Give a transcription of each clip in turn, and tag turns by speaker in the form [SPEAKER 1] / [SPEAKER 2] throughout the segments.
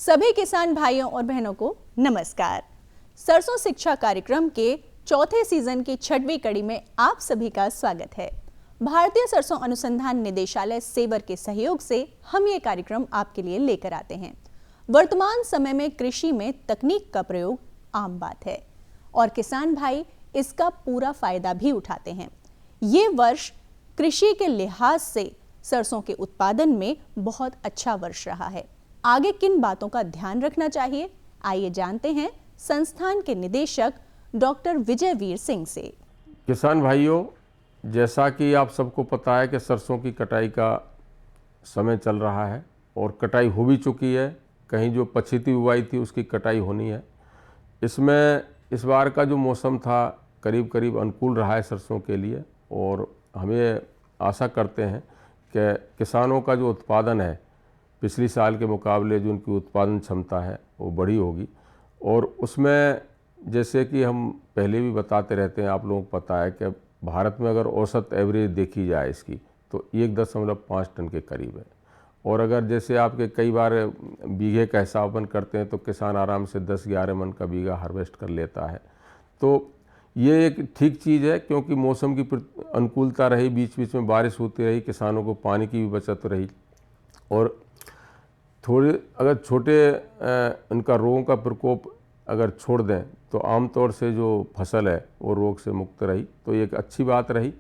[SPEAKER 1] सभी किसान भाइयों और बहनों को नमस्कार। सरसों शिक्षा कार्यक्रम के चौथे सीजन की 6वीं कड़ी में आप सभी का स्वागत है। भारतीय सरसों अनुसंधान निदेशालय सेवर के सहयोग से हम ये कार्यक्रम आपके लिए लेकर आते हैं। वर्तमान समय में कृषि में तकनीक का प्रयोग आम बात है और किसान भाई इसका पूरा फायदा भी उठाते हैं। ये वर्ष कृषि के लिहाज से सरसों के उत्पादन में बहुत अच्छा वर्ष रहा है। आगे किन बातों का ध्यान रखना चाहिए, आइए जानते हैं संस्थान के निदेशक डॉक्टर विजयवीर सिंह से।
[SPEAKER 2] किसान भाइयों, जैसा कि आप सबको पता है कि सरसों की कटाई का समय चल रहा है और कटाई हो भी चुकी है। कहीं जो पछीती बुवाई थी उसकी कटाई होनी है। इसमें इस बार का जो मौसम था करीब करीब अनुकूल रहा है सरसों के लिए और हमें आशा करते हैं कि किसानों का जो उत्पादन है पिछली साल के मुकाबले जो उनकी उत्पादन क्षमता है वो बड़ी होगी। और उसमें जैसे कि हम पहले भी बताते रहते हैं, आप लोगों को पता है कि भारत में अगर औसत एवरेज देखी जाए इसकी तो 1.5 टन के करीब है। और अगर जैसे आपके कई बार बीघे का हिसाबन करते हैं तो किसान आराम से 10-11 मन का बीघा हार्वेस्ट कर लेता है। तो ये एक ठीक चीज़ है क्योंकि मौसम की अनुकूलता रही, बीच बीच में बारिश होती रही, किसानों को पानी की भी बचत रही। और थोड़े अगर छोटे उनका रोगों का प्रकोप अगर छोड़ दें तो आमतौर से जो फसल है वो रोग से मुक्त रही, तो ये एक अच्छी बात रही।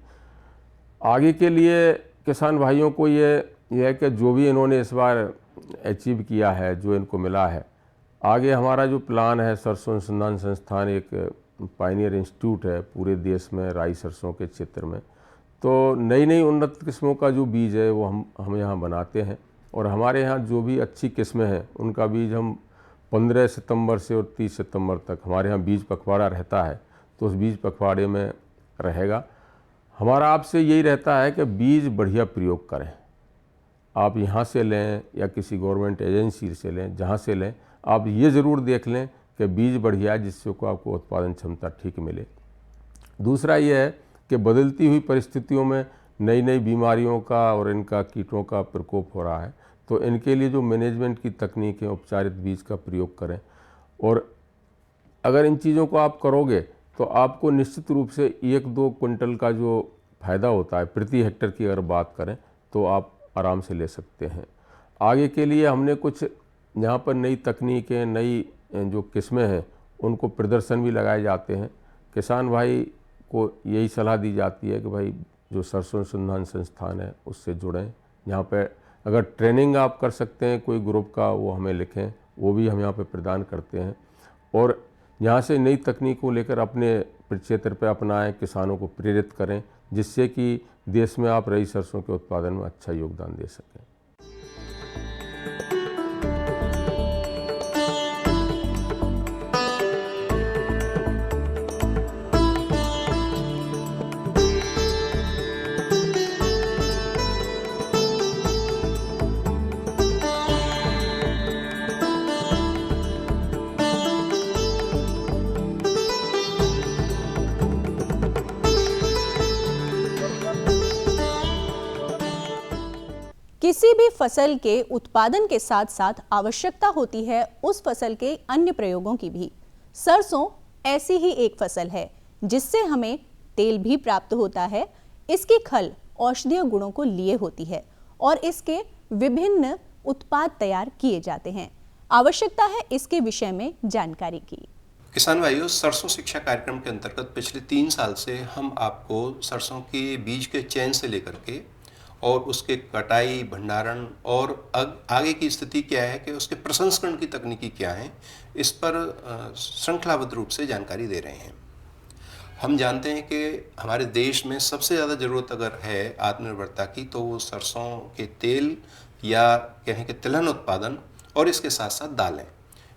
[SPEAKER 2] आगे के लिए किसान भाइयों को ये है कि जो भी इन्होंने इस बार अचीव किया है, जो इनको मिला है, आगे हमारा जो प्लान है, सरसों अनुसंधान संस्थान एक पायनियर इंस्टीट्यूट है पूरे देश में राई सरसों के क्षेत्र में, तो नई नई उन्नत किस्मों का जो बीज है वो हम यहाँ बनाते हैं। और हमारे यहाँ जो भी अच्छी किस्में हैं उनका बीज हम 15 सितंबर से और 30 सितंबर तक हमारे यहाँ बीज पखवाड़ा रहता है, तो उस बीज पखवाड़े में रहेगा। हमारा आपसे यही रहता है कि बीज बढ़िया प्रयोग करें। आप यहाँ से लें या किसी गवर्नमेंट एजेंसी से लें, जहाँ से लें, आप ये ज़रूर देख लें कि बीज बढ़िया है जिससे को आपको उत्पादन क्षमता ठीक मिले। दूसरा ये है कि बदलती हुई परिस्थितियों में नई नई बीमारियों का और इनका कीटों का प्रकोप हो रहा है, तो इनके लिए जो मैनेजमेंट की तकनीक है, उपचारित बीज का प्रयोग करें। और अगर इन चीज़ों को आप करोगे तो आपको निश्चित रूप से 1-2 क्विंटल का जो फ़ायदा होता है प्रति हेक्टर की अगर बात करें तो आप आराम से ले सकते हैं। आगे के लिए हमने कुछ यहाँ पर नई तकनीकें, नई जो किस्में हैं उनको प्रदर्शन भी लगाए जाते हैं। किसान भाई को यही सलाह दी जाती है कि भाई जो सरसों अनुसंधान संस्थान है उससे जुड़ें। यहाँ पे अगर ट्रेनिंग आप कर सकते हैं कोई ग्रुप का, वो हमें लिखें, वो भी हम यहाँ पे प्रदान करते हैं। और यहाँ से नई तकनीक को लेकर अपने क्षेत्र पे अपनाएं, किसानों को प्रेरित करें, जिससे कि देश में आप रई सरसों के उत्पादन में अच्छा योगदान दे सकें।
[SPEAKER 1] किसी भी फसल के उत्पादन के साथ साथ आवश्यकता होती है उस फसल के अन्य प्रयोगों की भी। सरसों ऐसी ही एक फसल है जिससे हमें तेल भी प्राप्त होता है। इसकी खल औषधीय गुणों को लिए होती है और इसके विभिन्न उत्पाद तैयार किए जाते हैं। आवश्यकता है इसके विषय में जानकारी की।
[SPEAKER 3] किसान भाइयों, सरसों शिक्षा कार्यक्रम के अंतर्गत पिछले 3 साल से हम आपको सरसों के बीज के चयन से लेकर के और उसके कटाई, भंडारण और आगे की स्थिति क्या है कि उसके प्रसंस्करण की तकनीकी क्या है, इस पर श्रृंखलाबद्ध रूप से जानकारी दे रहे हैं। हम जानते हैं कि हमारे देश में सबसे ज़्यादा ज़रूरत अगर है आत्मनिर्भरता की तो वो सरसों के तेल या कहें कि तिलहन उत्पादन और इसके साथ साथ दालें,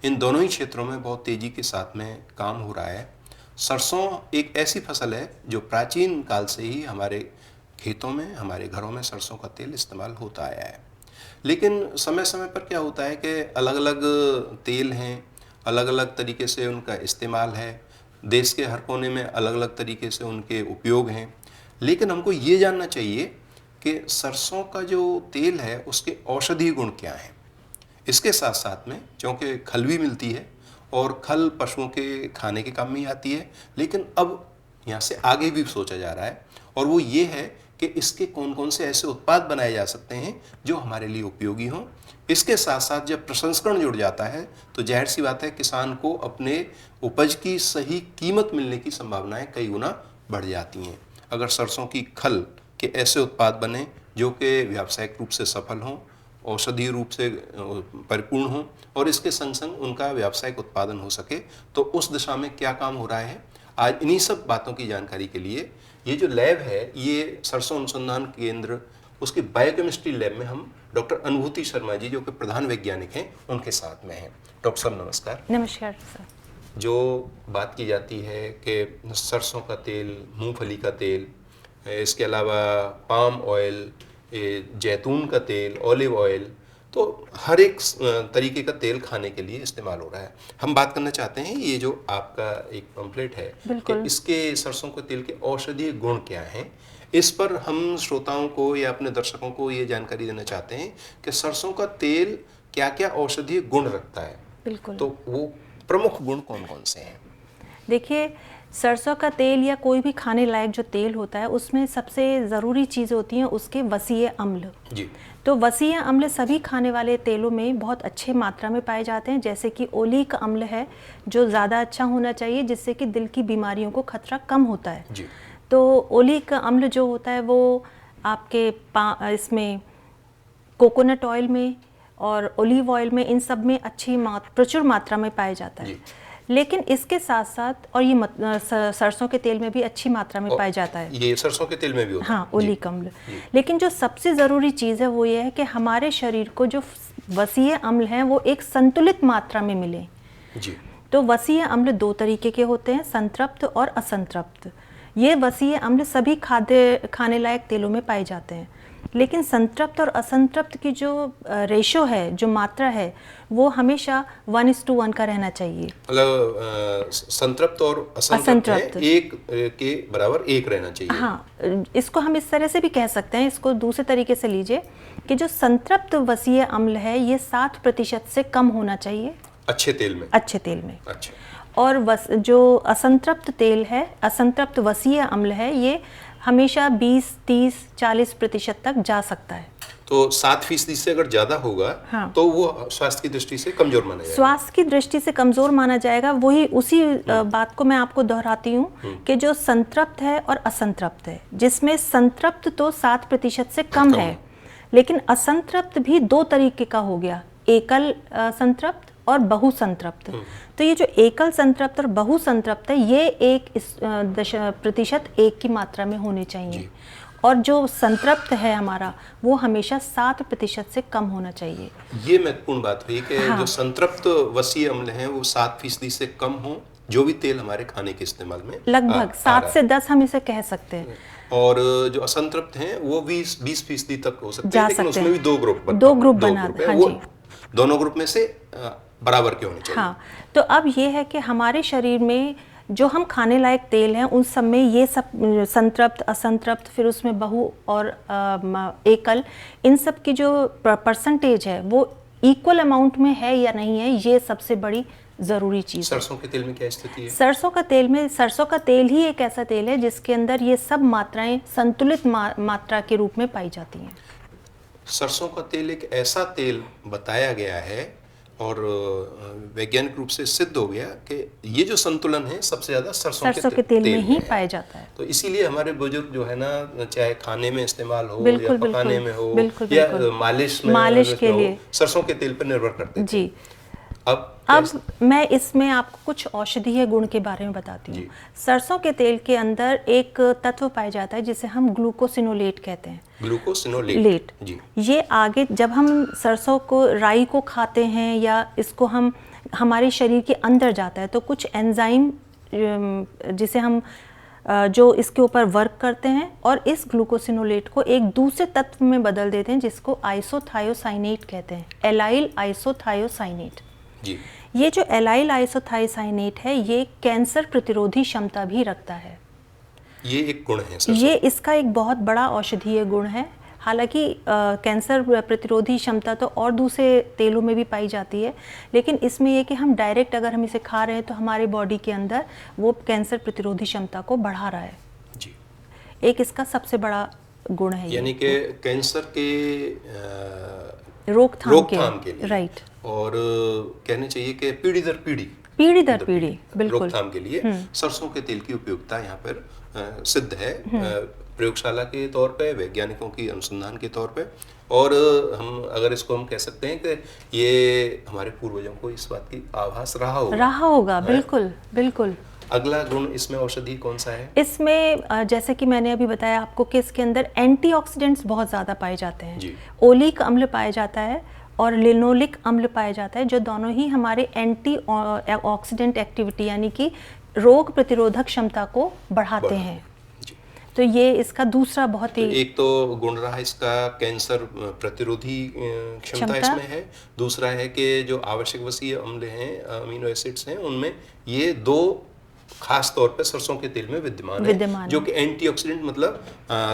[SPEAKER 3] इन दोनों ही क्षेत्रों में बहुत तेज़ी के साथ में काम हो रहा है। सरसों एक ऐसी फसल है जो प्राचीन काल से ही हमारे खेतों में, हमारे घरों में सरसों का तेल इस्तेमाल होता आया है। लेकिन समय समय पर क्या होता है कि अलग अलग तेल हैं, अलग अलग तरीके से उनका इस्तेमाल है, देश के हर कोने में अलग अलग तरीके से उनके उपयोग हैं। लेकिन हमको ये जानना चाहिए कि सरसों का जो तेल है उसके औषधीय गुण क्या हैं। इसके साथ साथ में क्योंकि खल भी मिलती है और खल पशुओं के खाने के काम में ही आती है, लेकिन अब यहाँ से आगे भी सोचा जा रहा है और वो ये है कि इसके कौन कौन से ऐसे उत्पाद बनाए जा सकते हैं जो हमारे लिए उपयोगी हों। इसके साथ साथ जब प्रसंस्करण जुड़ जाता है तो जाहिर सी बात है किसान को अपने उपज की सही कीमत मिलने की संभावनाएं कई गुना बढ़ जाती हैं। अगर सरसों की खल के ऐसे उत्पाद बने जो कि व्यावसायिक रूप से सफल हों, औषधीय रूप से परिपूर्ण हों और इसके संग संग उनका व्यावसायिक उत्पादन हो सके, तो उस दिशा में क्या काम हो रहा है, आज इन्हीं सब बातों की जानकारी के लिए ये जो लैब है, ये सरसों अनुसंधान केंद्र, उसकी बायोकेमिस्ट्री लैब में हम डॉक्टर अनुभूति शर्मा जी जो कि प्रधान वैज्ञानिक हैं उनके साथ में हैं। डॉक्टर साहब नमस्कार।
[SPEAKER 4] नमस्कार सर।
[SPEAKER 3] जो बात की जाती है कि सरसों का तेल, मूंगफली का तेल, इसके अलावा पाम ऑयल, जैतून का तेल, ऑलिव ऑयल, तो हर एक तरीके का तेल खाने के लिए इस्तेमाल हो रहा है। हम बात करना चाहते हैं ये जो आपका एक पंपलेट है कि इसके सरसों के तेल के औषधीय गुण क्या हैं, इस पर हम श्रोताओं को या अपने दर्शकों को ये जानकारी देना चाहते हैं कि सरसों का तेल क्या क्या औषधीय गुण रखता है।
[SPEAKER 4] बिल्कुल।
[SPEAKER 3] तो वो प्रमुख गुण कौन कौन से हैं?
[SPEAKER 4] देखिए, सरसों का तेल या कोई भी खाने लायक जो तेल होता है उसमें सबसे ज़रूरी चीज़ होती हैं उसके वसीय अम्ल।
[SPEAKER 3] जी।
[SPEAKER 4] तो वसीय अम्ल सभी खाने वाले तेलों में बहुत अच्छे मात्रा में पाए जाते हैं, जैसे कि ओलिक अम्ल है जो ज़्यादा अच्छा होना चाहिए जिससे कि दिल की बीमारियों को खतरा कम होता है।
[SPEAKER 3] जी।
[SPEAKER 4] तो ओलिक अम्ल जो होता है वो आपके इसमें कोकोनट ऑयल में और ओलिव ऑयल में, इन सब में प्रचुर मात्रा में पाया जाता है। लेकिन इसके साथ साथ और ये सरसों के तेल में भी अच्छी मात्रा में पाया जाता है।
[SPEAKER 3] ये सरसों के तेल में भी होता है।
[SPEAKER 4] हाँ, ओलिक अम्ल। लेकिन जो सबसे ज़रूरी चीज़ है वो ये है कि हमारे शरीर को जो वसीय अम्ल हैं वो एक संतुलित मात्रा में मिले।
[SPEAKER 3] जी।
[SPEAKER 4] तो वसीय अम्ल दो तरीके के होते हैं, संतृप्त और असंतृप्त। ये वसीय अम्ल सभी खाने लायक तेलों में पाए जाते हैं, लेकिन संतृप्त और असंतृप्त की जो रेशो है, जो मात्रा है, वो हमेशा 1:1 का रहना चाहिए।
[SPEAKER 3] मतलब संतृप्त और असंतृप्त एक के बराबर एक रहना चाहिए।
[SPEAKER 4] हाँ, इसको हम इस तरह से भी कह सकते हैं, इसको दूसरे तरीके से लीजिए कि जो संतृप्त वसीय अम्ल है ये 60% से कम होना चाहिए
[SPEAKER 3] अच्छे तेल में।
[SPEAKER 4] अच्छे तेल में।
[SPEAKER 3] अच्छा।
[SPEAKER 4] और जो असंतृप्त तेल है, असंतृप्त वसीय अम्ल है, ये हमेशा 20, 30, 40% तक जा सकता है।
[SPEAKER 3] तो 7% से अगर ज्यादा होगा
[SPEAKER 4] हाँ,
[SPEAKER 3] तो वो स्वास्थ्य की दृष्टि से कमजोर माना जाएगा।
[SPEAKER 4] स्वास्थ्य की दृष्टि से कमजोर माना जाएगा। वही उसी बात को मैं आपको दोहराती हूँ कि जो संतृप्त है और असंतृप्त है, जिसमें संतृप्त तो 7% से कम है, लेकिन असंतृप्त भी दो तरीके का हो गया, एकल संतृप्त और बहुसंतृप्त। तो ये जो एकल संतृप्त और बहुसंतृप्त है ये 1% एक की मात्रा में होने चाहिए, और जो संतृप्त है हमारा वो हमेशा 7% से कम होना चाहिए।
[SPEAKER 3] ये महत्वपूर्ण बात हुई कि जो संतृप्त वसीय अम्ल हैं वो 7% से कम हो, जो भी तेल हमारे खाने के इस्तेमाल में
[SPEAKER 4] लगभग 7 से 10 हम इसे कह सकते हैं।
[SPEAKER 3] और जो असंतृप्त हैं वो 20% तक हो सकते हैं, लेकिन उसमें भी दो ग्रुप
[SPEAKER 4] बना
[SPEAKER 3] हाँ जी। दोनों ग्रुप में से बराबर के होने चाहिए।
[SPEAKER 4] हाँ, तो अब ये है कि हमारे शरीर में जो हम खाने लायक तेल हैं उन सब में ये सब संतृप्त, असंतृप्त, फिर उसमें बहु और एकल, इन सब की जो परसेंटेज है वो इक्वल अमाउंट में है या नहीं है, ये सबसे बड़ी ज़रूरी चीज़ है।
[SPEAKER 3] सरसों के तेल में क्या स्थिति है?
[SPEAKER 4] सरसों का तेल ही एक ऐसा तेल है जिसके अंदर ये सब मात्राएं संतुलित मात्रा के रूप में पाई जाती हैं।
[SPEAKER 3] सरसों का तेल एक ऐसा तेल बताया गया है और वैज्ञानिक रूप से सिद्ध हो गया कि ये जो संतुलन है सबसे ज्यादा सरसों के तेल में ही पाया जाता है। तो इसीलिए हमारे बुजुर्ग जो है ना, चाहे खाने में इस्तेमाल हो या पकाने में हो या मालिश के लिए सरसों के तेल पर निर्भर करते हैं। जी।
[SPEAKER 4] अब मैं इसमें आपको कुछ औषधीय गुण के बारे में बताती हूँ। सरसों के तेल के अंदर एक तत्व पाया जाता है जिसे हम ग्लूकोसिनोलेट कहते हैं।
[SPEAKER 3] ग्लूकोसिनोलेट जी।
[SPEAKER 4] ये आगे जब हम सरसों को, राई को खाते हैं या इसको हम हमारे शरीर के अंदर जाता है तो कुछ एंजाइम जिसे हम जो इसके ऊपर वर्क करते हैं और इस ग्लूकोसिनोलेट को एक दूसरे तत्व में बदल देते हैं जिसको आइसोथायोसाइनेट कहते हैं, एलाइल आइसोथायोसाइनेट
[SPEAKER 3] जी।
[SPEAKER 4] ये जो एलाइल आइसोथायोसाइनेट है ये कैंसर प्रतिरोधी क्षमता भी रखता है।
[SPEAKER 3] ये एक गुण है
[SPEAKER 4] ये इसका एक बहुत बड़ा औषधीय गुण है। हालांकि कैंसर प्रतिरोधी क्षमता तो और दूसरे तेलों में भी पाई जाती है, लेकिन इसमें ये कि हम डायरेक्ट अगर हम इसे खा रहे हैं तो हमारे बॉडी के अंदर वो कैंसर प्रतिरोधी क्षमता को बढ़ा रहा है
[SPEAKER 3] जी।
[SPEAKER 4] एक इसका सबसे बड़ा गुण है,
[SPEAKER 3] यानी कि कैंसर के
[SPEAKER 4] रोकथाम
[SPEAKER 3] के लिए,
[SPEAKER 4] राइट,
[SPEAKER 3] और कहने चाहिए कि पीढ़ी दर पीढ़ी
[SPEAKER 4] बिल्कुल
[SPEAKER 3] रोकथाम के लिए सरसों के तेल की उपयोगिता यहाँ पर सिद्ध है, प्रयोगशाला के तौर पे, वैज्ञानिकों की अनुसंधान के तौर पे। और हम अगर इसको हम कह सकते हैं कि ये हमारे पूर्वजों को इस बात की आभास रहा होगा।
[SPEAKER 4] बिल्कुल।
[SPEAKER 3] अगला गुण इसमें औषधि कौन सा है?
[SPEAKER 4] इसमें जैसे कि मैंने अभी बताया आपको कि इसके अंदर एंटीऑक्सीडेंट्स बहुत ज़्यादा पाए जाते हैं
[SPEAKER 3] जी।
[SPEAKER 4] ओलिक अम्ल पाया जाता है और लिनोलिक अम्ल पाया जाता है, जो दोनों ही हमारे एंटी ऑक्सीडेंट एक्टिविटी यानी कि रोग प्रतिरोधक क्षमता को बढ़ाते हैं। तो ये इसका दूसरा बहुत ही,
[SPEAKER 3] एक तो गुण रहा इसका कैंसर प्रतिरोधी क्षमता इसमें है, दूसरा है कि जो आवश्यक वसीय अम्ल हैं, अमीनो एसिड्स हैं, उनमें ये दो खास तौर पे सरसों के तेल में विद्यमान है, जो कि एंटीऑक्सीडेंट मतलब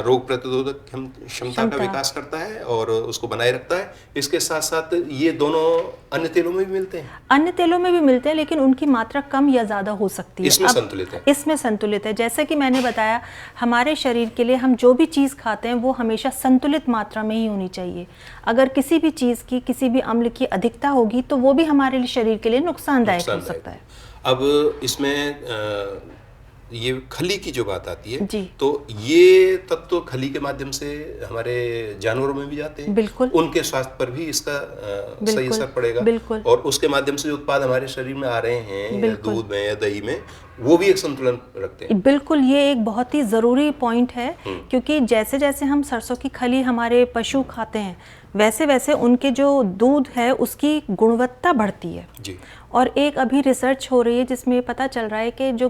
[SPEAKER 3] रोग प्रतिरोधक क्षमता का विकास करता है और उसको बनाए रखता है। इसके साथ साथ ये दोनों अन्य तेलों में भी मिलते हैं, लेकिन उनकी मात्रा कम या ज्यादा हो सकती है। इसमें संतुलित है। जैसे कि मैंने बताया, हमारे शरीर के लिए हम जो भी चीज खाते हैं वो हमेशा संतुलित मात्रा में ही होनी चाहिए। अगर किसी भी चीज की, किसी भी अम्ल की अधिकता होगी तो वो भी हमारे शरीर के लिए नुकसानदायक हो सकता है। अब इसमें ये खली की जो बात आती है,
[SPEAKER 4] जी।
[SPEAKER 3] तो ये तत्व खली के माध्यम से हमारे जानवरों में भी जाते हैं,
[SPEAKER 4] बिल्कुल।
[SPEAKER 3] उनके स्वास्थ्य पर भी इसका सही असर पड़ेगा,
[SPEAKER 4] बिल्कुल।
[SPEAKER 3] और उसके माध्यम से जो उत्पाद हमारे शरीर में आ रहे हैं, या दूध में या दही में, वो भी एक संतुलन रखते हैं।
[SPEAKER 4] बिल्कुल, ये एक बहुत ही ज़रूरी पॉइंट है, क्योंकि जैसे जैसे हम सरसों की खली हमारे पशु खाते हैं, वैसे वैसे उनके जो दूध है उसकी गुणवत्ता बढ़ती है
[SPEAKER 3] जी।
[SPEAKER 4] और एक अभी रिसर्च हो रही है जिसमें पता चल रहा है कि जो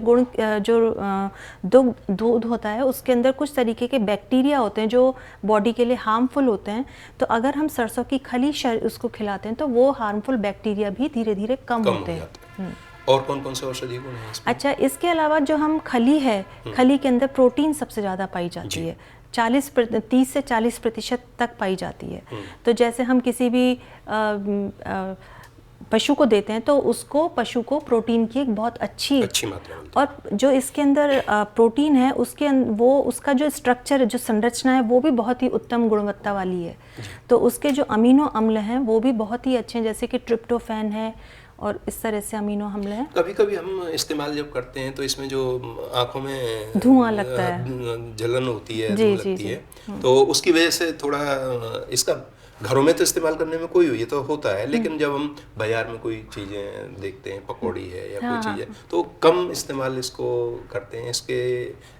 [SPEAKER 4] दूध होता है उसके अंदर कुछ तरीके के बैक्टीरिया होते हैं जो बॉडी के लिए हार्मफुल होते हैं। तो अगर हम सरसों की खली उसको खिलाते हैं तो वो हार्मफुल बैक्टीरिया भी धीरे धीरे कम होते हैं।
[SPEAKER 3] और कौन कौन से औषधि गुण हैं इसमें?
[SPEAKER 4] अच्छा, इसके अलावा जो हम खली है, खली के अंदर प्रोटीन सबसे ज़्यादा पाई जाती है, 30 से 40% तक पाई जाती है। तो जैसे हम किसी भी पशु को देते हैं तो उसको पशु को प्रोटीन की एक बहुत अच्छी
[SPEAKER 3] मात्रा मिलती है।
[SPEAKER 4] और जो इसके अंदर प्रोटीन है वो उसका जो स्ट्रक्चर, जो संरचना है वो भी बहुत ही उत्तम गुणवत्ता वाली है। तो उसके जो अमीनो अम्ल हैं वो भी बहुत ही अच्छे हैं, जैसे कि ट्रिप्टोफैन है और इस तरह से अमीनो अम्ल हैं।
[SPEAKER 3] कभी कभी हम इस्तेमाल जब करते हैं तो इसमें जो आंखों में
[SPEAKER 4] धुआं लगता है,
[SPEAKER 3] जलन होती है, लगती है, तो उसकी वजह से थोड़ा इसका घरों में तो इस्तेमाल करने में कोई ये तो होता है, लेकिन जब हम बाजार में कोई चीज़ें देखते हैं, पकौड़ी है या कोई चीज़ है, तो कम इस्तेमाल इसको करते हैं। इसके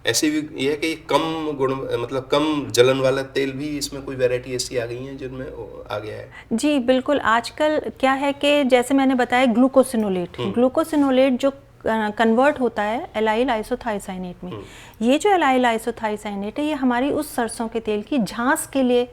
[SPEAKER 3] ऐसे भी ये है कि कम गुण मतलब कम जलन वाला तेल भी, इसमें कोई वैरायटी ऐसी आ गई है जिनमें आ गया है।
[SPEAKER 4] जी बिल्कुल, आजकल क्या है कि जैसे मैंने बताया ग्लूकोसिनोलेट जो कन्वर्ट होता है एलाइल आइसोथायोसाइनेट में, ये जो एलाइल आइसोथायोसाइनेट है ये हमारी उस सरसों के तेल की झांस के लिए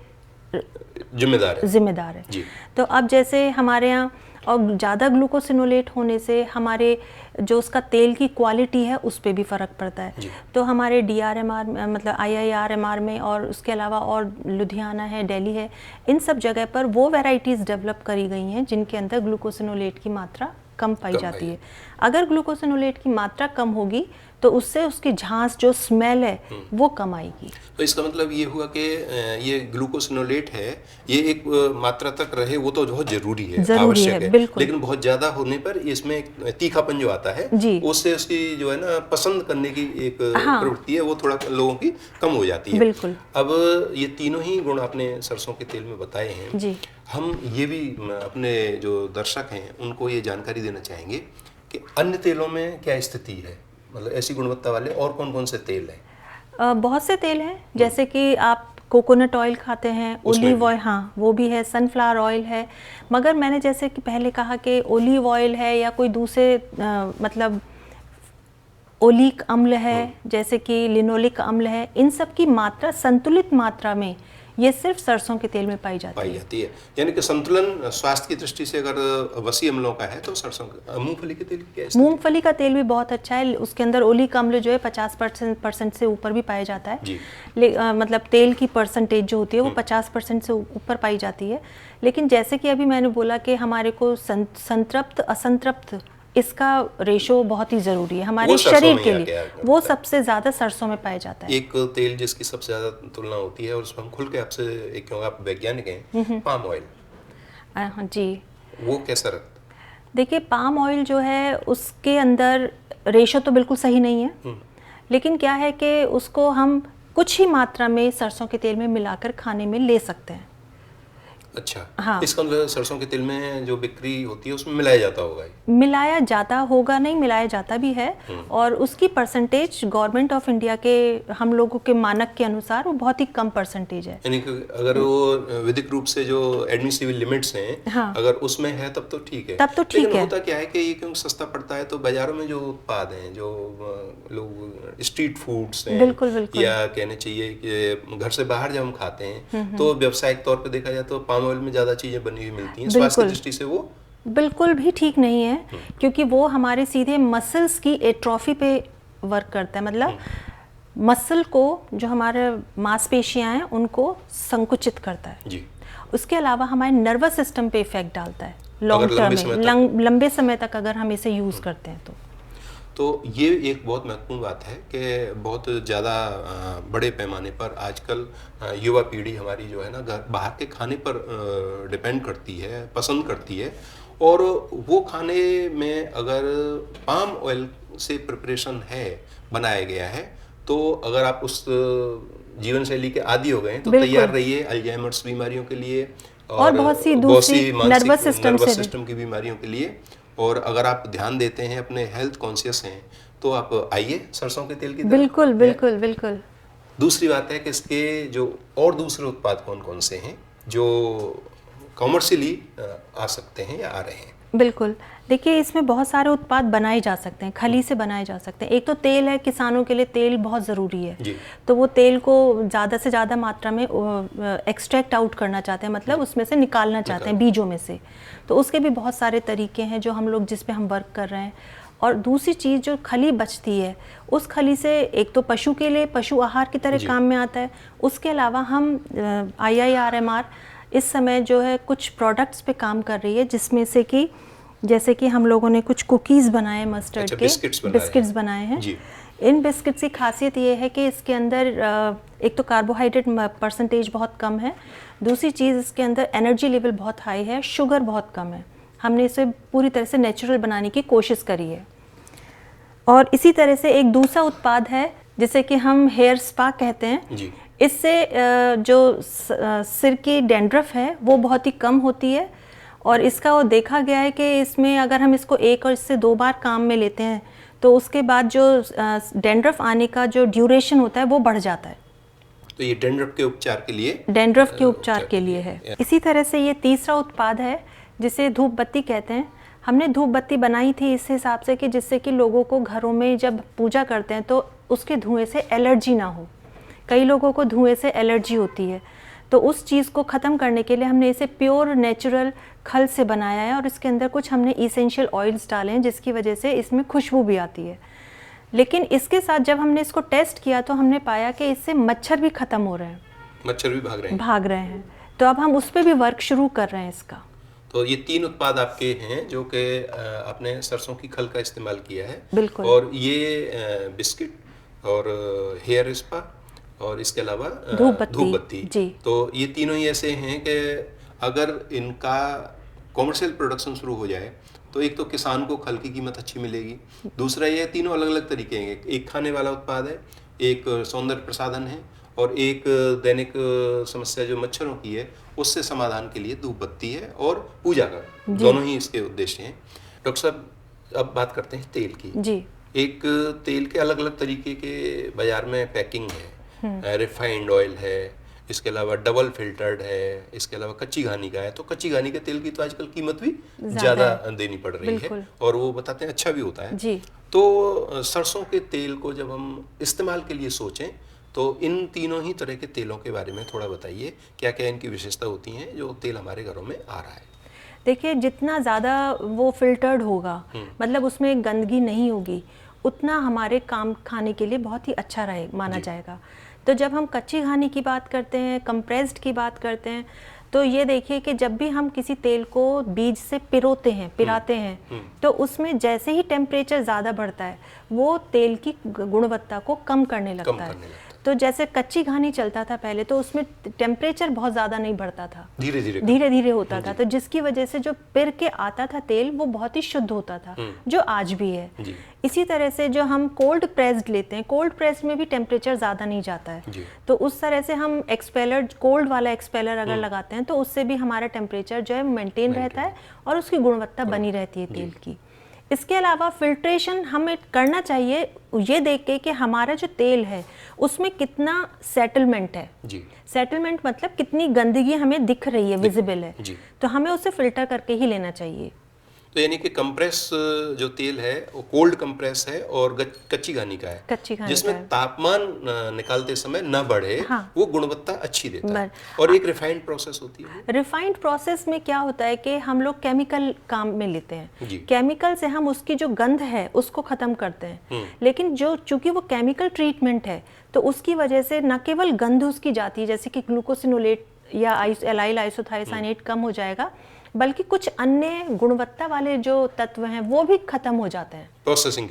[SPEAKER 4] जिम्मेदार है। तो अब जैसे हमारे यहाँ और ज़्यादा ग्लूकोसिनोलेट होने से हमारे जो उसका तेल की क्वालिटी है उस पर भी फ़र्क पड़ता है। तो हमारे DRMR मतलब IIRMR में और उसके अलावा और लुधियाना है, दिल्ली है, इन सब जगह पर वो वैरायटीज़ डेवलप करी गई हैं जिनके अंदर ग्लूकोसिनोलेट की मात्रा कम पाई जाती है। अगर ग्लूकोसिनोलेट की मात्रा कम होगी तो उससे उसकी झांस, जो स्मेल है वो कम आएगी।
[SPEAKER 3] तो इसका मतलब ये हुआ कि ये ग्लूकोसिनोलेट है, ये एक मात्रा तक रहे वो तो बहुत जरूरी है, आवश्यक है, लेकिन बहुत ज्यादा होने पर इसमें तीखापन जो आता है उससे उसकी जो है ना पसंद करने की एक प्रवृत्ति है वो थोड़ा लोगों की कम हो जाती है।
[SPEAKER 4] बिल्कुल।
[SPEAKER 3] अब ये तीनों ही गुण आपने सरसों के तेल में बताए हैं
[SPEAKER 4] जी। हम
[SPEAKER 3] ये भी अपने जो दर्शक हैं उनको ये जानकारी देना चाहेंगे कि अन्य तेलों में क्या स्थिति है, मतलब ऐसी गुणवत्ता वाले और कौन कौन से तेल हैं?
[SPEAKER 4] बहुत से तेल हैं, जैसे कि आप कोकोनट ऑयल खाते हैं, ओलिव ऑयल, हाँ वो भी है, सनफ्लावर ऑयल है, मगर मैंने जैसे कि पहले कहा कि ओलिव ऑयल है या कोई दूसरे मतलब ओलिक अम्ल है, जैसे कि लिनोलिक अम्ल है, इन सब की मात्रा संतुलित मात्रा में ये सिर्फ सरसों के तेल में पाई
[SPEAKER 3] पाई
[SPEAKER 4] जाती है।
[SPEAKER 3] जाती है। यानी कि संतुलन स्वास्थ्य की दृष्टि से अगर वसी अम्लों का है तो सरसों मूंगफली के तेल की क्या स्थिति?
[SPEAKER 4] मूंगफली का तेल भी बहुत अच्छा है, उसके अंदर ओलिक अम्ल जो है 50% से ऊपर भी पाया जाता है।
[SPEAKER 3] जी।
[SPEAKER 4] मतलब तेल की परसेंटेज जो होती है वो 50% से ऊपर पाई जाती है। लेकिन जैसे कि अभी मैंने बोला कि हमारे को संतृप्त असंतृप्त इसका रेशो बहुत ही ज़रूरी है हमारे
[SPEAKER 3] वो सरसों
[SPEAKER 4] शरीर
[SPEAKER 3] में
[SPEAKER 4] के
[SPEAKER 3] ही
[SPEAKER 4] लिए,
[SPEAKER 3] आके
[SPEAKER 4] वो सबसे ज़्यादा सरसों में पाया जाता है।
[SPEAKER 3] एक तेल जिसकी सबसे ज्यादा तुलना होती है और उसमें हम खुल के आपसे, क्योंकि आप वैज्ञानिक हैं, पाम ऑयल,
[SPEAKER 4] हाँ जी।
[SPEAKER 3] वो कैसा रखता
[SPEAKER 4] देखिए पाम ऑयल जो है उसके अंदर रेशो तो बिल्कुल सही नहीं है, लेकिन क्या है कि उसको हम कुछ ही मात्रा में सरसों के तेल में मिलाकर खाने में ले सकते हैं।
[SPEAKER 3] अच्छा।
[SPEAKER 4] हाँ।
[SPEAKER 3] इसका मतलब सरसों के तेल में जो बिक्री होती है उसमें मिलाया जाता होगा ये?
[SPEAKER 4] मिलाया जाता होगा नहीं, मिलाया जाता भी है, और उसकी परसेंटेज गवर्नमेंट ऑफ इंडिया के हम लोगों के मानक के अनुसार वो बहुत ही कम परसेंटेज है।
[SPEAKER 3] यानी कि अगर वो विधिक रूप से जो एडमिसिबल लिमिट्स हैं,
[SPEAKER 4] हाँ।
[SPEAKER 3] अगर उसमें है तब तो ठीक है।
[SPEAKER 4] तब तो ठीक
[SPEAKER 3] लेकिन
[SPEAKER 4] है।
[SPEAKER 3] होता क्या है कि ये क्योंकि सस्ता पड़ता है तो बाजारों में जो उत्पाद हैं, जो लोग स्ट्रीट फूड्स हैं,
[SPEAKER 4] बिल्कुल, बिल्कुल।
[SPEAKER 3] या कहने चाहिए कि घर से बाहर जब हम खाते हैं तो व्यावसायिक तौर पे देखा जाए तो पाम ऑयल में ज़्यादा चीज़ें बनी हुई मिलती हैं, स्वास्थ्य की दृष्टि से वो
[SPEAKER 4] बिल्कुल भी ठीक नहीं है, क्योंकि वो हमारे सीधे मसल्स की एट्रोफी पे वर्क करता है। मतलब मसल को, जो हमारे मांसपेशियां हैं उनको संकुचित करता है।
[SPEAKER 3] जी।
[SPEAKER 4] उसके अलावा हमारे नर्वस सिस्टम पे इफेक्ट डालता है लॉन्ग
[SPEAKER 3] अगर
[SPEAKER 4] टर्म
[SPEAKER 3] लंबे समय
[SPEAKER 4] में, लंबे समय तक अगर हम इसे यूज़ करते हैं
[SPEAKER 3] तो ये एक बहुत महत्वपूर्ण बात है कि बहुत ज़्यादा बड़े पैमाने पर आजकल युवा पीढ़ी हमारी जो है ना, घर बाहर के खाने पर डिपेंड करती है, पसंद करती है, और वो खाने में अगर पाम ऑयल से प्रिपरेशन है, बनाया गया है, तो अगर आप उस जीवन शैली के आदी हो गए हैं तो तैयार रहिए अल्जाइमर्स बीमारियों के लिए
[SPEAKER 4] और बहुत सी दूसरी नर्वस
[SPEAKER 3] सिस्टम की बीमारियों के लिए। और अगर आप ध्यान देते हैं, अपने हेल्थ कॉन्शियस हैं, तो आप आइए सरसों के तेल की तरफ।
[SPEAKER 4] बिल्कुल बिल्कुल बिल्कुल।
[SPEAKER 3] दूसरी बात है कि इसके जो और दूसरे उत्पाद कौन कौन से हैं जो कॉमर्शियली आ सकते हैं या आ रहे हैं?
[SPEAKER 4] बिल्कुल, देखिए इसमें बहुत सारे उत्पाद बनाए जा सकते हैं, खली से बनाए जा सकते हैं। एक तो तेल है, किसानों के लिए तेल बहुत ज़रूरी है
[SPEAKER 3] जी।
[SPEAKER 4] तो वो तेल को ज़्यादा से ज़्यादा मात्रा में एक्सट्रैक्ट आउट करना चाहते हैं, मतलब उसमें से निकालना चाहते हैं बीजों में से। तो उसके भी बहुत सारे तरीके हैं जो हम लोग, जिस पे हम वर्क कर रहे हैं। और दूसरी चीज़ जो खली बचती है, उस खली से एक तो पशु के लिए पशु आहार की तरह काम में आता है। उसके अलावा हम IIRMR इस समय जो है कुछ प्रोडक्ट्स पे काम कर रही है, जिसमें से कि जैसे कि हम लोगों ने कुछ कुकीज़ बनाए मस्टर्ड के, बिस्किट्स बनाए हैं। इन बिस्किट्स की खासियत ये है कि इसके अंदर एक तो कार्बोहाइड्रेट परसेंटेज बहुत कम है, दूसरी चीज़ इसके अंदर एनर्जी लेवल बहुत हाई है, शुगर बहुत कम है। हमने इसे पूरी तरह से नेचुरल बनाने की कोशिश करी है। और इसी तरह से एक दूसरा उत्पाद है जिसे कि हम हेयर स्पा कहते हैं
[SPEAKER 3] जी।
[SPEAKER 4] इससे जो सिर की डैंड्रफ है वो बहुत ही कम होती है, और इसका वो देखा गया है कि इसमें अगर हम इसको एक और इससे 2 बार काम में लेते हैं तो उसके बाद जो डैंड्रफ आने का जो ड्यूरेशन होता है वो बढ़ जाता है।
[SPEAKER 3] तो ये डैंड्रफ के उपचार के लिए,
[SPEAKER 4] डैंड्रफ के उपचार के लिए है। इसी तरह से ये तीसरा उत्पाद है जिसे धूप बत्ती कहते हैं। हमने धूप बत्ती बनाई थी इस हिसाब से कि जिससे कि लोगों को घरों में जब पूजा करते हैं तो उसके धुएं से एलर्जी ना हो। कई लोगों को धुएं से एलर्जी होती है, तो उस चीज़ को ख़त्म करने के लिए हमने इसे प्योर नेचुरल खल से बनाया है, और इसके अंदर कुछ हमने इसेंशियल ऑयल्स डाले हैं जिसकी वजह से इसमें खुशबू भी आती है। लेकिन इसके साथ जब हमने इसको टेस्ट किया तो हमने पाया कि इससे मच्छर भी ख़त्म हो रहे हैं,
[SPEAKER 3] मच्छर भी भाग रहे हैं।
[SPEAKER 4] तो अब हम उस पर भी वर्क शुरू कर रहे हैं इसका।
[SPEAKER 3] तो ये 3 उत्पाद आपके हैं जो कि आपने सरसों की खल का इस्तेमाल किया है।
[SPEAKER 4] बिल्कुल।
[SPEAKER 3] और ये बिस्किट और हेयर स्पा और इसके अलावा
[SPEAKER 4] धूप
[SPEAKER 3] बत्ती
[SPEAKER 4] जी।
[SPEAKER 3] तो ये तीनों ही ऐसे हैं कि अगर इनका कॉमर्शियल प्रोडक्शन शुरू हो जाए तो एक तो किसान को खल की कीमत अच्छी मिलेगी, दूसरा ये तीनों अलग अलग तरीके हैं। एक खाने वाला उत्पाद है, एक सौंदर्य प्रसाधन है, और एक दैनिक समस्या जो मच्छरों की है उससे समाधान के लिए धूप बत्ती है, और पूजा का, दोनों ही इसके उद्देश्य हैं। डॉक्टर साहब, अब बात करते हैं तेल की
[SPEAKER 4] जी।
[SPEAKER 3] एक तेल के अलग अलग तरीके के बाजार में पैकिंग है। रिफाइंड ऑयल है, इसके अलावा डबल फिल्टर्ड है, इसके अलावा कच्ची घानी का है। तो कच्ची घानी के तेल की तो आजकल कीमत भी ज़्यादा देनी पड़ रही है, और वो बताते हैं अच्छा भी होता है
[SPEAKER 4] जी।
[SPEAKER 3] तो सरसों के तेल को जब हम इस्तेमाल के लिए सोचें तो इन तीनों ही तरह के तेलों के बारे में थोड़ा बताइए, क्या क्या इनकी विशेषता होती हैं जो तेल हमारे घरों में आ रहा है।
[SPEAKER 4] देखिए, जितना ज़्यादा वो फिल्टर्ड होगा, मतलब उसमें गंदगी नहीं होगी, उतना हमारे काम खाने के लिए बहुत ही अच्छा माना जाएगा। तो जब हम कच्ची घानी की बात करते हैं, कंप्रेस्ड की बात करते हैं, तो ये देखिए कि जब भी हम किसी तेल को बीज से पिराते हैं तो उसमें जैसे ही टेम्परेचर ज़्यादा बढ़ता है वो तेल की गुणवत्ता को कम करने लगता है। तो जैसे कच्ची घानी चलता था पहले, तो उसमें टेम्परेचर बहुत ज़्यादा नहीं बढ़ता था, धीरे धीरे होता था, तो जिसकी वजह से जो पिर के आता था तेल वो बहुत ही शुद्ध होता था, जो आज भी है। इसी तरह से जो हम कोल्ड प्रेस्ड लेते हैं, कोल्ड प्रेस्ड में भी टेम्परेचर ज़्यादा नहीं जाता है, तो उस तरह से हम एक्सपेलर, कोल्ड वाला एक्सपेलर अगर लगाते हैं तो उससे भी हमारा टेम्परेचर जो है मेंटेन रहता है और उसकी गुणवत्ता बनी रहती है तेल की। इसके अलावा फिल्ट्रेशन हमें करना चाहिए ये देख के कि हमारा जो तेल है उसमें कितना सेटलमेंट है। सेटलमेंट मतलब कितनी गंदगी हमें दिख रही है, विजिबल है, तो हमें उसे फिल्टर करके ही लेना चाहिए।
[SPEAKER 3] तो यानी कि कंप्रेस जो तेल है वो कोल्ड कंप्रेस है और कच्ची घानी का है, जिसमें तापमान निकालते समय न बढ़े, वो गुणवत्ता अच्छी देता है। और एक रिफाइंड प्रोसेस होती है।
[SPEAKER 4] रिफाइंड प्रोसेस में क्या होता है कि हम लोग केमिकल काम में लेते हैं, केमिकल से हम उसकी जो गंध है उसको खत्म करते हैं, लेकिन जो चूंकि वो केमिकल ट्रीटमेंट है तो उसकी वजह से न केवल गंध उसकी जाती है, जैसे कि ग्लूकोसिनोलेट या एलाइल आइसोथायोसाइनेट कम हो जाएगा, बल्कि कुछ अन्य गुणवत्ता वाले जो तत्व हैं वो भी खत्म हो जाते हैं प्रोसेसिंग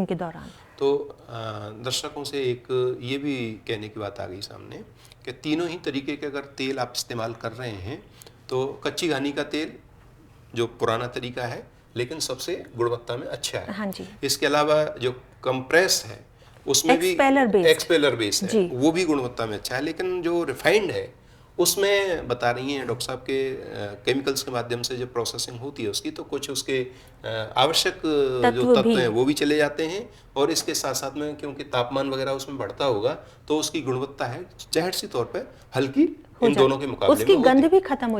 [SPEAKER 4] के दौरान।
[SPEAKER 3] तो दर्शकों से एक ये भी कहने की बात आ गई सामने कि तीनों ही तरीके के अगर तेल आप इस्तेमाल कर रहे हैं तो कच्ची घानी का तेल जो पुराना तरीका है लेकिन सबसे गुणवत्ता में अच्छा है।
[SPEAKER 4] हाँ जी।
[SPEAKER 3] इसके अलावा जो कंप्रेस है उसमें भी एक्सपेलर बेस्ड है, वो भी गुणवत्ता में अच्छा है, लेकिन जो रिफाइंड है उसमें बता रही हैं डॉक्टर साहब के केमिकल्स के माध्यम से जो प्रोसेसिंग होती है उसकी, तो कुछ उसके आवश्यक जो तत्व हैं वो भी चले जाते हैं, और इसके साथ साथ में क्योंकि तापमान वगैरह उसमें बढ़ता होगा तो उसकी गुणवत्ता है जाहिर सी तौर पे हल्की इन दोनों के मुकाबले
[SPEAKER 4] उसकी गंध भी खत्म हो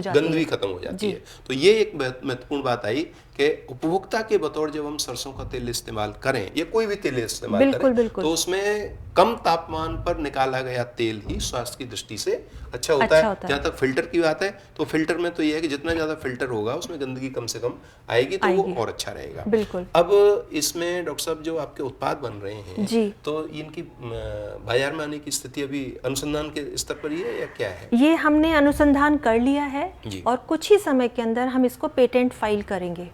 [SPEAKER 3] जाती है। तो ये एक महत्वपूर्ण बात आई कि उपभोक्ता के बतौर जब हम सरसों का तेल इस्तेमाल करें या कोई भी तेल इस्तेमाल करें तो उसमें कम तापमान पर निकाला गया तेल ही स्वास्थ्य की दृष्टि से अच्छा होता है। जहाँ तक फिल्टर की बात है तो फिल्टर में तो ये है कि जितना ज्यादा फिल्टर होगा उसमें गंदगी कम से कम आएगी तो वो और अच्छा रहेगा।
[SPEAKER 4] बिल्कुल।
[SPEAKER 3] अब इसमें डॉक्टर साहब जो आपके उत्पाद बन रहे हैं तो इनकी बाजार में आने की स्थिति अभी अनुसंधान के स्तर पर ही है या क्या है?
[SPEAKER 4] ये हमने अनुसंधान कर लिया है और कुछ ही समय के अंदर हम इसको पेटेंट फाइल करेंगे।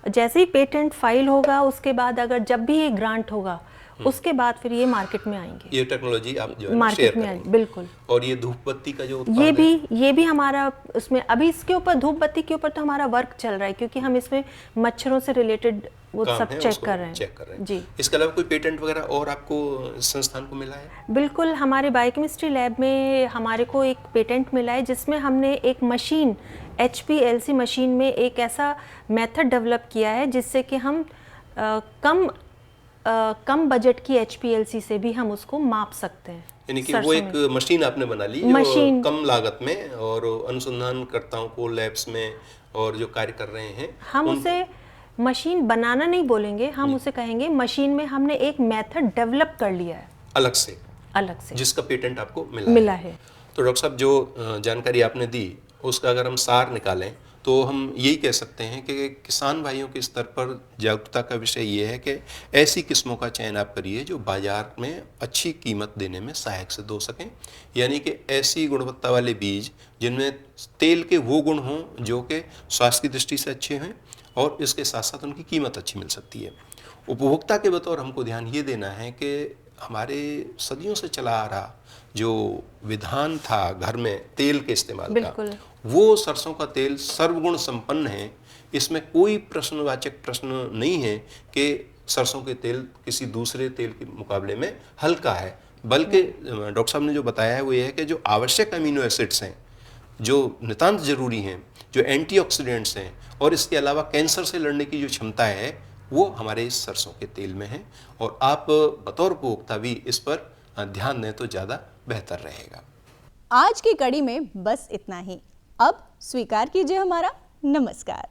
[SPEAKER 4] जैसे ही पेटेंट फाइल होगा उसके बाद अगर जब भी ये ग्रांट होगा उसके बाद फिर ये मार्केट में आएंगे,
[SPEAKER 3] ये टेक्नोलॉजी आप जो है
[SPEAKER 4] मार्केट में आएंगे। बिल्कुल।
[SPEAKER 3] और ये धूप बत्ती का जो उत्पाद
[SPEAKER 4] ये भी हमारा उसमें अभी इसके ऊपर धूप बत्ती के ऊपर तो हमारा वर्क चल रहा है क्योंकि हम इसमें मच्छरों से रिलेटेड वो सब चेक कर रहे हैं जी।
[SPEAKER 3] इसके अलावा कोई पेटेंट वगैरह और आपको संस्थान को मिला है?
[SPEAKER 4] बिल्कुल, हमारे बायोकेमिस्ट्री लैब में हमारे को एक पेटेंट मिला है जिसमें हमने एक मशीन HPLC मशीन में एक ऐसा मेथड डेवलप किया है जिससे कि हम कम बजट की HPLC से भी हम उसको माप सकते हैं।
[SPEAKER 3] यानी कि वो एक मशीन आपने बना ली जो कम लागत में और अनुसंधानकर्ताओं को लैब्स में और जो कार्य कर रहे हैं
[SPEAKER 4] हम उसे मशीन बनाना नहीं बोलेंगे, हम उसे कहेंगे मशीन में हमने एक मेथड डेवलप कर लिया है अलग से
[SPEAKER 3] जिसका पेटेंट आपको
[SPEAKER 4] मिला है।
[SPEAKER 3] तो डॉक्टर साहब जो जानकारी आपने दी उसका अगर हम सार निकालें तो हम यही कह सकते हैं कि किसान भाइयों के स्तर पर जागरूकता का विषय ये है कि ऐसी किस्मों का चयन आप करिए जो बाजार में अच्छी कीमत देने में सहायक सिद्ध हो सकें, यानी कि ऐसी गुणवत्ता वाले बीज जिनमें तेल के वो गुण हों जो कि स्वास्थ्य की दृष्टि से अच्छे हैं और इसके साथ साथ उनकी कीमत अच्छी मिल सकती है। उपभोक्ता के बतौर हमको ध्यान ये देना है कि हमारे सदियों से चला आ रहा जो विधान था घर में तेल के इस्तेमाल का, वो सरसों का तेल सर्वगुण संपन्न है। इसमें कोई प्रश्नवाचक प्रश्न नहीं है कि सरसों के तेल किसी दूसरे तेल के मुकाबले में हल्का है, बल्कि डॉक्टर साहब ने जो बताया है वो ये है कि जो आवश्यक अमीनो एसिड्स हैं जो नितांत जरूरी हैं, जो एंटीऑक्सीडेंट्स हैं और इसके अलावा कैंसर से लड़ने की जो क्षमता है वो हमारे इस सरसों के तेल में है, और आप बतौर उपभोक्ता भी इस पर ध्यान दें तो ज़्यादा बेहतर रहेगा।
[SPEAKER 1] आज की कड़ी में बस इतना ही। अब स्वीकार कीजिए हमारा नमस्कार।